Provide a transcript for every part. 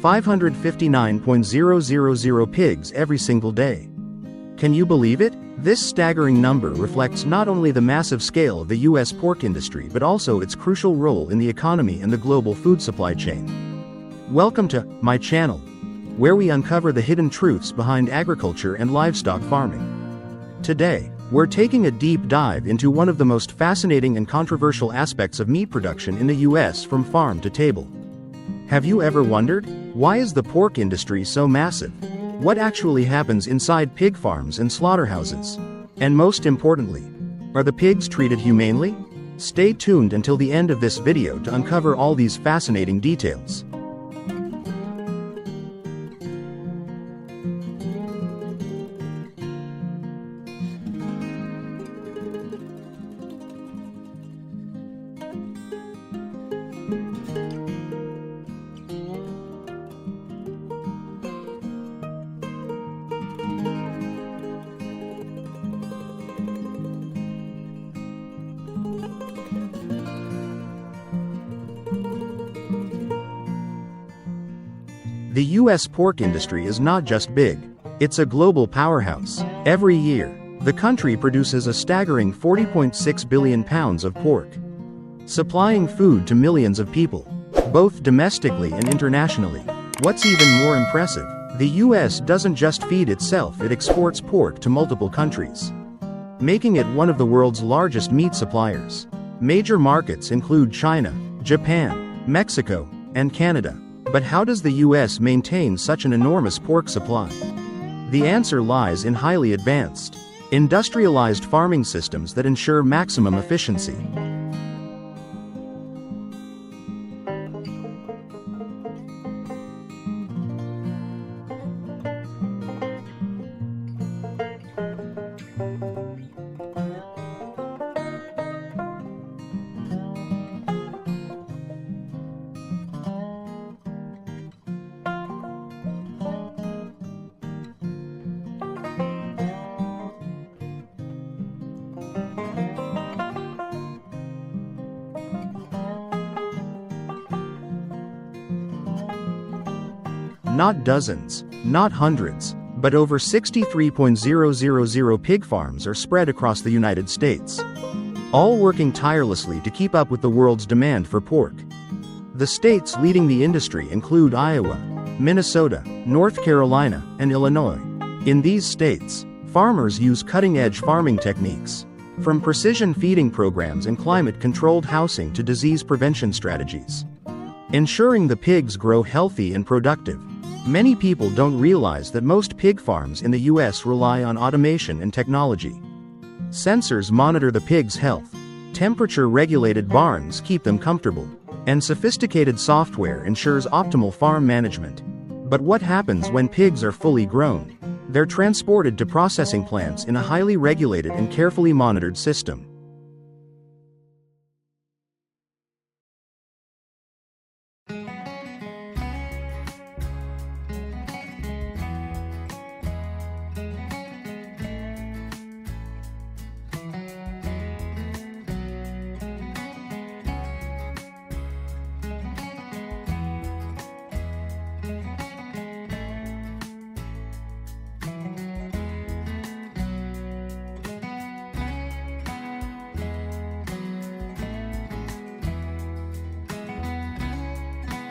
559,000 pigs every single day. Can you believe it? This staggering number reflects not only the massive scale of the U.S. pork industry but also its crucial role in the economy and the global food supply chain. Welcome to my channel, where we uncover the hidden truths behind agriculture and livestock farming. Today, we're taking a deep dive into one of the most fascinating and controversial aspects of meat production in the U.S. from farm to table. Have you ever wondered, why is the pork industry so massive? What actually happens inside pig farms and slaughterhouses? And most importantly, are the pigs treated humanely? Stay tuned until the end of this video to uncover all these fascinating details. The U.S. pork industry is not just big, it's a global powerhouse. Every year, the country produces a staggering 40.6 billion pounds of pork, supplying food to millions of people, both domestically and internationally. What's even more impressive, the U.S. doesn't just feed itself, it exports pork to multiple countries, making it one of the world's largest meat suppliers. Major markets include China, Japan, Mexico, and Canada. But how does the U.S. maintain such an enormous pork supply? The answer lies in highly advanced, industrialized farming systems that ensure maximum efficiency. Not dozens, not hundreds, but over 63,000 pig farms are spread across the United States, all working tirelessly to keep up with the world's demand for pork. The states leading the industry include Iowa, Minnesota, North Carolina, and Illinois. In these states, farmers use cutting-edge farming techniques, from precision feeding programs and climate-controlled housing to disease prevention strategies, ensuring the pigs grow healthy and productive. Many people don't realize that most pig farms in the U.S. rely on automation and technology. Sensors monitor the pigs' health, temperature-regulated barns keep them comfortable, and sophisticated software ensures optimal farm management. But what happens when pigs are fully grown? They're transported to processing plants in a highly regulated and carefully monitored system.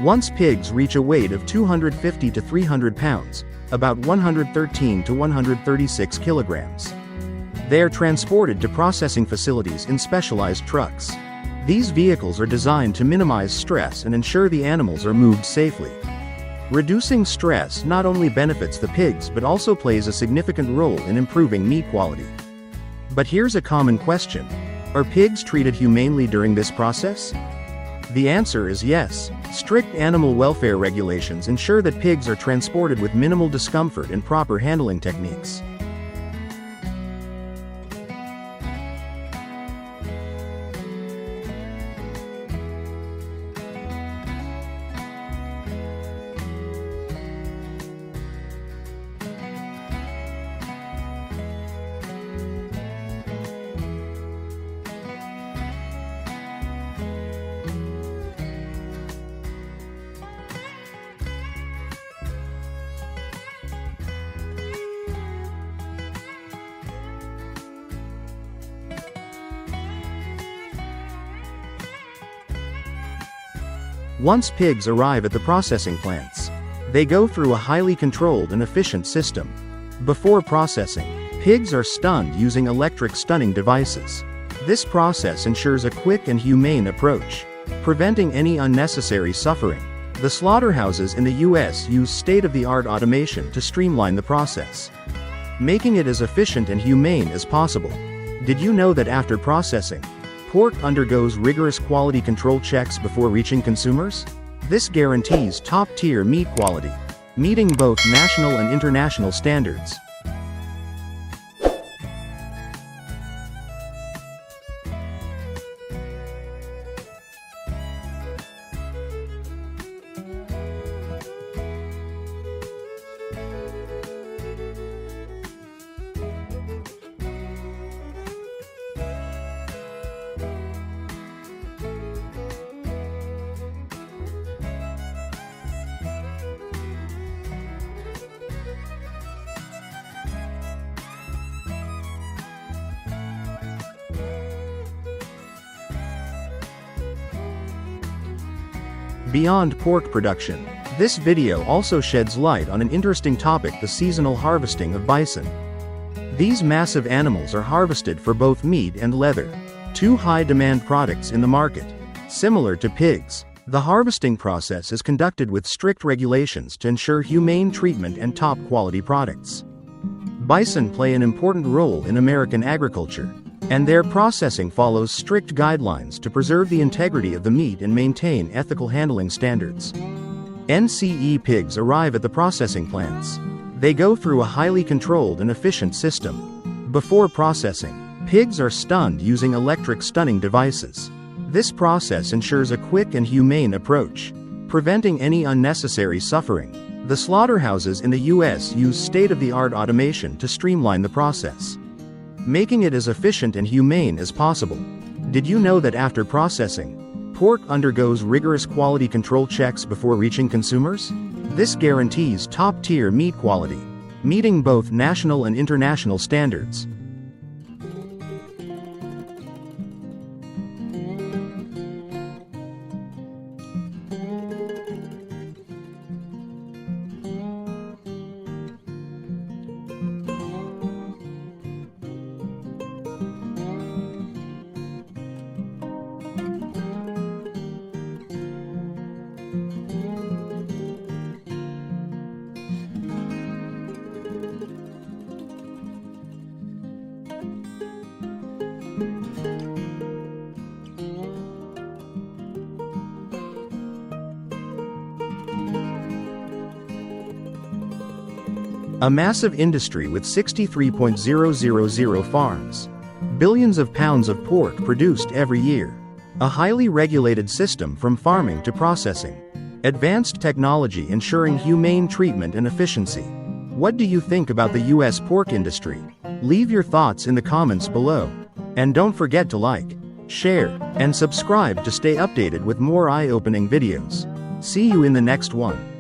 Once pigs reach a weight of 250 to 300 pounds, about 113 to 136 kilograms, they are transported to processing facilities in specialized trucks. These vehicles are designed to minimize stress and ensure the animals are moved safely. Reducing stress not only benefits the pigs but also plays a significant role in improving meat quality. But here's a common question: are pigs treated humanely during this process? The answer is yes. Strict animal welfare regulations ensure that pigs are transported with minimal discomfort and proper handling techniques. Once pigs arrive at the processing plants, they go through a highly controlled and efficient system. Before processing, pigs are stunned using electric stunning devices. This process ensures a quick and humane approach, preventing any unnecessary suffering. The slaughterhouses in the US use state-of-the-art automation to streamline the process, making it as efficient and humane as possible. Did you know that after processing, pork undergoes rigorous quality control checks before reaching consumers? This guarantees top-tier meat quality, meeting both national and international standards. Beyond pork production, this video also sheds light on an interesting topic: the seasonal harvesting of bison. These massive animals are harvested for both meat and leather, two high-demand products in the market. Similar to pigs, the harvesting process is conducted with strict regulations to ensure humane treatment and top-quality products. Bison play an important role in American agriculture, and their processing follows strict guidelines to preserve the integrity of the meat and maintain ethical handling standards. NCE pigs arrive at the processing plants. They go through a highly controlled and efficient system. Before processing, pigs are stunned using electric stunning devices. This process ensures a quick and humane approach, preventing any unnecessary suffering. The slaughterhouses in the US use state-of-the-art automation to streamline the process, making it as efficient and humane as possible. Did you know that after processing, pork undergoes rigorous quality control checks before reaching consumers? This guarantees top-tier meat quality, meeting both national and international standards. A massive industry with 63,000 farms. Billions of pounds of pork produced every year. A highly regulated system from farming to processing. Advanced technology ensuring humane treatment and efficiency. What do you think about the US pork industry? Leave your thoughts in the comments below. And don't forget to like, share, and subscribe to stay updated with more eye-opening videos. See you in the next one.